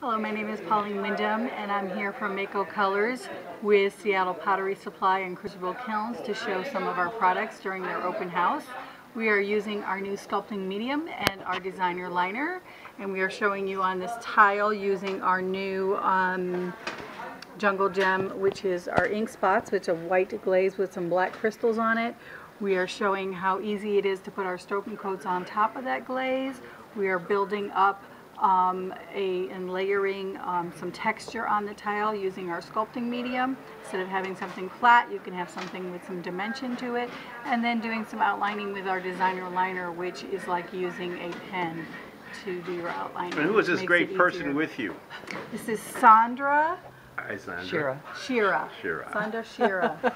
Hello, my name is Pauline Wyndham, and I'm here from Mako Colors with Seattle Pottery Supply and Crucible Kilns to show some of our products during their open house. We are using our new sculpting medium and our designer liner, and we are showing you on this tile using our new jungle gem, which is our ink spots, which is a white glaze with some black crystals on it. We are showing how easy it is to put our stroking coats on top of that glaze. We are building up and layering some texture on the tile using our sculpting medium. Instead of having something flat, you can have something with some dimension to it, and then doing some outlining with our designer liner, which is like using a pen to do your outlining. And who is this great person with you? This is Sandra. Hi, Sandra. Shira. Sandra Shira.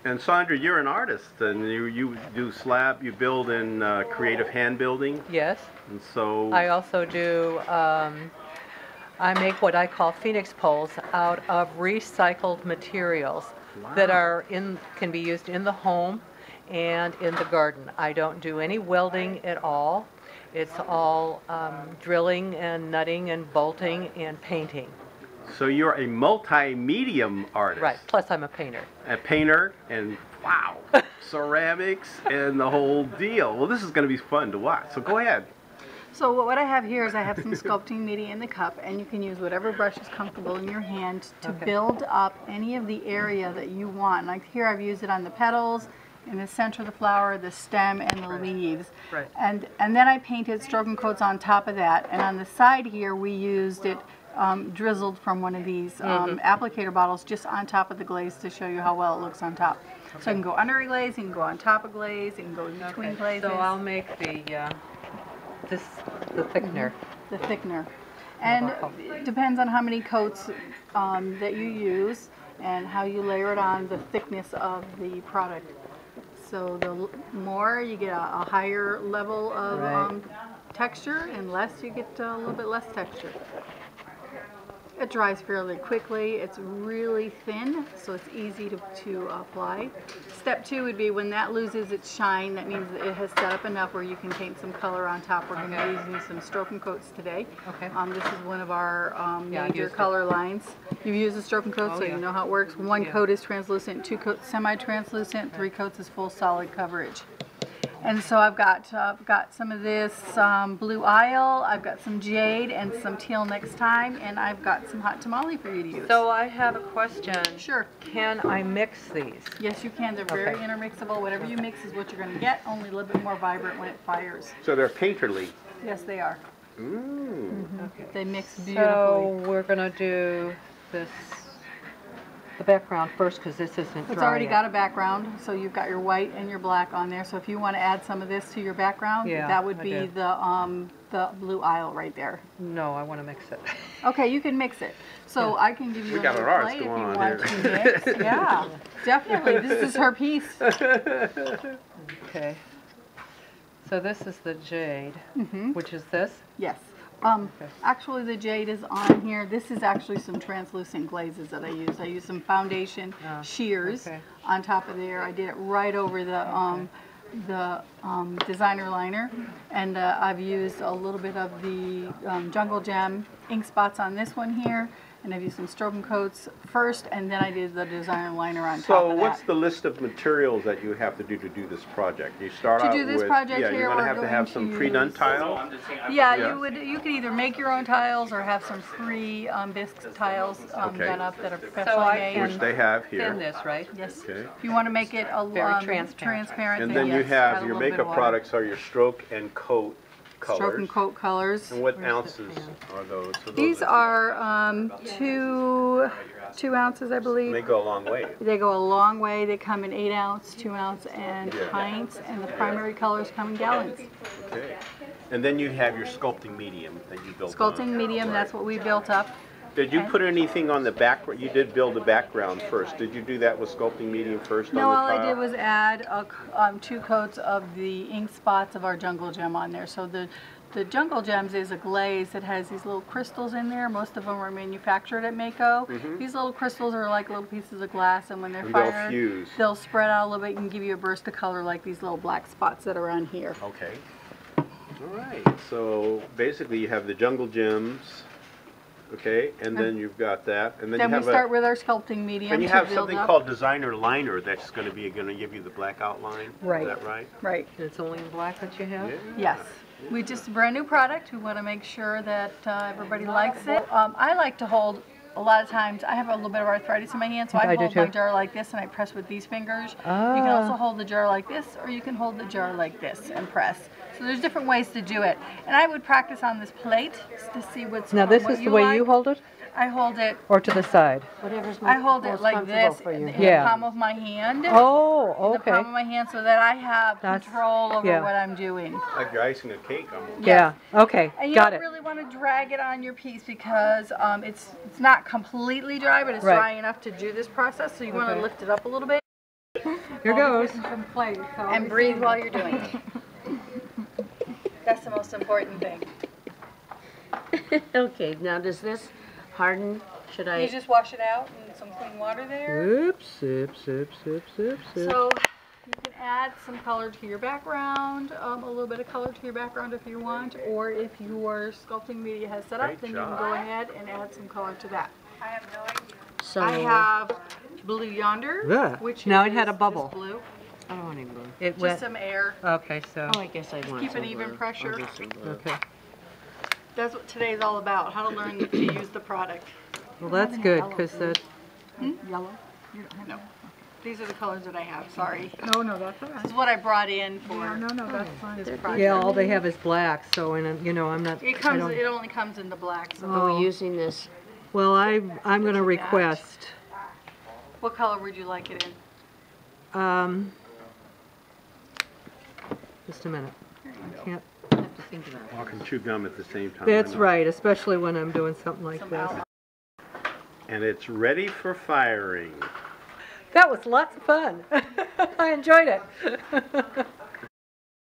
And Sandra, you're an artist, and you do slab, you build in creative hand building. Yes. And so I also do, I make what I call phoenix poles out of recycled materials that are can be used in the home and in the garden. I don't do any welding at all. It's all drilling and nutting and bolting and painting. So you're a multi-medium artist. Right, plus I'm a painter. A painter, and wow, ceramics and the whole deal. Well, this is going to be fun to watch, so go ahead. So what I have here is I have some sculpting media in the cup, and you can use whatever brush is comfortable in your hand to build up any of the area that you want. Like here I've used it on the petals, in the center of the flower, the stem, and the leaves. Right. And then I painted stroking coats on top of that, and on the side here we used it drizzled from one of these applicator bottles just on top of the glaze to show you how well it looks on top. So you can go under a glaze, you can go on top of glaze, you can go in between glazes. So I'll make the the thickener. The thickener. And it depends on how many coats that you use and how you layer it on, the thickness of the product. So the more you get a higher level of texture, and less you get a little bit less texture. It dries fairly quickly. It's really thin, so it's easy to apply. Step 2 would be when that loses its shine, that means that it has set up enough where you can paint some color on top. We're going to be using some stroking coats today. This is one of our major color lines. You've used the stroking coat, so you know how it works. One coat is translucent, 2 coats semi-translucent, 3 coats is full solid coverage. And so I've got some of this blue isle, I've got some jade and some teal next time, and I've got some hot tamale for you to use. So I have a question. Sure. Can I mix these? Yes, you can. They're very intermixable. Whatever you mix is what you're going to get, only a little bit more vibrant when it fires. So they're painterly. Yes, they are. They mix beautifully. So we're going to do the background first, because this isn't dry. It's already got a background, so you've got your white and your black on there. So if you want to add some of this to your background, that would be the blue isle right there. No, I want to mix it. Okay, you can mix it. So I can give you got an another artist plate if you going on want to here. mix. Yeah, definitely. This is her piece. Okay. So this is the jade, which is this? Yes. Actually, the jade is on here. This is actually some translucent glazes that I use. I use some foundation shears on top of there. I did it right over the designer liner, and I've used a little bit of the jungle gem ink spots on this one here, and I've used some stroking coats first, and then I did the designer liner on top of that. So what's the list of materials that you have to do this project? You start out with, to do this project here, you're going to have some pre-done tile? Yeah, you could either make your own tiles or have some free bisque tiles done up that are professionally made. Which they have here. Thin this, right? Yes. Okay. If you want to make it a transparent, and then you have your makeup products are your stroke and coat colors. Stroke and coat colors. And what ounces are those? These are 2 ounces, I believe. They go a long way. They go a long way. They come in 8 ounce, 2 ounce, and pints, and the primary colors come in gallons. Okay. And then you have your sculpting medium that you built. Sculpting medium, that's what we built up. Did you put anything on the background? You did build the background first. Did you do that with sculpting medium first on the tile? No, all I did was add 2 coats of the ink spots of our jungle gem on there. So the jungle gems is a glaze that has these little crystals in there. Most of them are manufactured at Mako. These little crystals are like little pieces of glass, and when they're fired, they'll spread out a little bit and give you a burst of color like these little black spots that are on here. Okay. All right. So basically you have the jungle gems, Okay, and then you've got that, and then Then you we have start with our sculpting medium and you to have build something up. called designer liner that's going to give you the black outline. Right. Is that right? Right. It's only in black that you have? Yeah. Yes. We just a brand new product. We want to make sure that everybody likes it. I like to hold. A lot of times, I have a little bit of arthritis in my hand, so I I do hold my too. jar like this and I press with these fingers. You Ah. can also hold the jar like this, or you can hold the jar like this and press. So there's different ways to do it. And I would practice on this plate to see what's Now this what is the way you like. hold it? I hold it. Or to the side? Whatever's I hold it like this for you. in Yeah. the palm of my hand. Oh, In the palm of okay. my hand, so that I have That's- control over yeah. what I'm doing. Like you're icing a cake almost. Yeah, okay, And you got don't it. really want to drag it on your piece because it's not completely dry, but it's Right. dry enough to do this process. So you want to lift it up a little bit Here goes. and breathe while you're doing it. That's the most important thing. Okay, now does this harden? Should You I? just wash it out in some clean water there. Oops, oops, oops, oops, oops, oops. So you can add some color to your background, a little bit of color to your background if you want, or if your sculpting media has set up, Great then you job. can go ahead and add some color to that. I have no idea. So I have blue yonder, Yeah. which Now is it had a this bubble. blue. I don't want any blue. It Just went, some air. okay, so, Oh, I guess I want keep some an even blue. pressure. I'll do some blue. okay. That's what today's all about, how to learn to use the product. Well, that's good, because Yellow? No. These are the colors that I have, sorry. No, that's all This right. is what I brought in for No, that's fine. this project. yeah, all they have is black, so, and, you know, I'm not, It I comes. don't, It only comes in the black. So. Are we using this? well, I'm going to request, What color would you like it in? just a minute. I can't, I have to think about it. Walk and chew gum at the same time. that's I know. right, especially when I'm doing something like Some this. outline. And it's ready for firing. That was lots of fun. I enjoyed it.